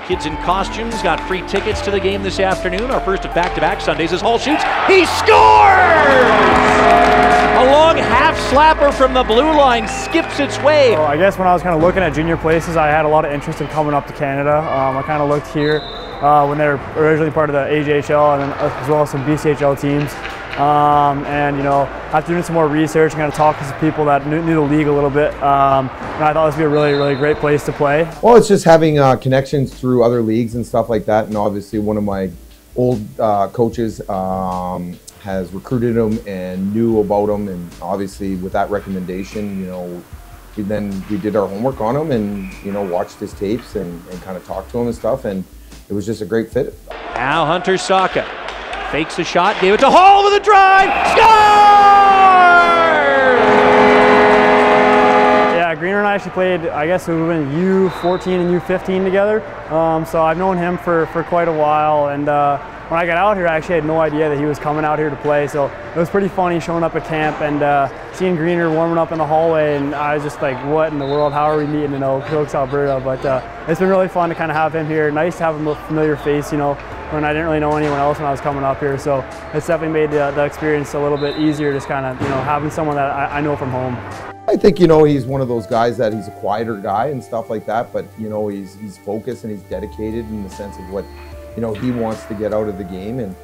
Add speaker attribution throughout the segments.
Speaker 1: Kids in costumes got free tickets to the game this afternoon. Our first of back-to-back Sundays as Hall shoots. He scores! A long half slapper from the blue line skips its way.
Speaker 2: So I guess when I was kind of looking at junior places, I had a lot of interest in coming up to Canada. I kind of looked here when they were originally part of the AJHL and then as well as some BCHL teams. And you know, after doing some more research and kind of talking to some people that knew the league a little bit, and I thought this would be a really great place to play.
Speaker 3: Well, it's just having connections through other leagues and stuff like that. And obviously, one of my old coaches has recruited him and knew about him, and obviously with that recommendation, you know, we did our homework on him and you know watched his tapes and kind of talked to him and stuff, and it was just a great fit.
Speaker 1: Now Hunter Saka fakes a shot, gave it to Hall with a drive, scores!
Speaker 2: Yeah, Greener and I actually played, I guess it would have been U14 and U15 together. So I've known him for quite a while, and when I got out here, I actually had no idea that he was coming out here to play. So it was pretty funny showing up at camp and seeing Greener warming up in the hallway, and I was just like, what in the world, how are we meeting in Okotoks, Alberta? But it's been really fun to kind of have him here. Nice to have a familiar face, you know, when I didn't really know anyone else when I was coming up here. So it's definitely made the experience a little bit easier, just kind of, you know, having someone that I know from home.
Speaker 3: I think, you know, he's one of those guys that he's a quieter guy and stuff like that, but you know, he's focused and he's dedicated in the sense of what, you know, he wants to get out of the game, and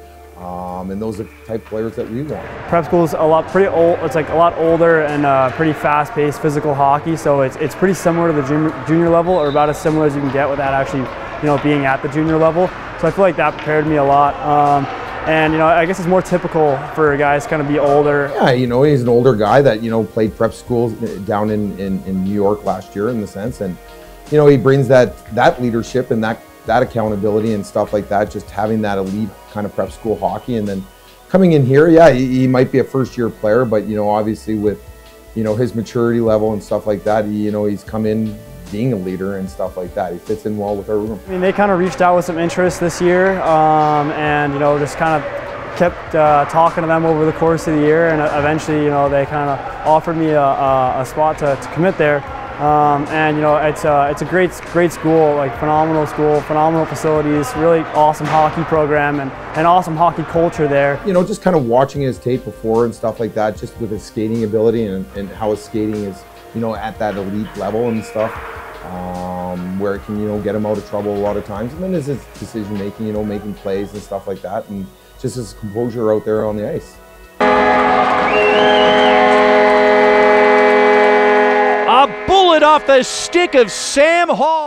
Speaker 3: those are the type of players that we want.
Speaker 2: Prep school is pretty old. It's like a lot older and pretty fast-paced physical hockey. So it's pretty similar to the junior level, or about as similar as you can get without actually, you know, being at the junior level. So I feel like that prepared me a lot. And you know, I guess it's more typical for guys to kind of be older.
Speaker 3: Yeah, you know, he's an older guy that, you know, played prep school down in New York last year in the sense, and you know, he brings that leadership and that accountability and stuff like that, just having that elite kind of prep school hockey. And then coming in here, yeah, he might be a first-year player, but you know, obviously with, you know, his maturity level and stuff like that, you know, he's come in being a leader and stuff like that. He fits in well with our room.
Speaker 2: I mean, they kind of reached out with some interest this year, and you know, just kind of kept talking to them over the course of the year, and eventually, you know, they kind of offered me a spot to commit there. And you know, it's a great school, like phenomenal school, phenomenal facilities, really awesome hockey program, and awesome hockey culture there.
Speaker 3: You know, just kind of watching his tape before and stuff like that, just with his skating ability and how his skating is, you know, at that elite level and stuff, where it can, you know, get him out of trouble a lot of times. And then his decision making, you know, making plays and stuff like that, and just his composure out there on the ice.
Speaker 1: A bullet off the stick of Sam Hall.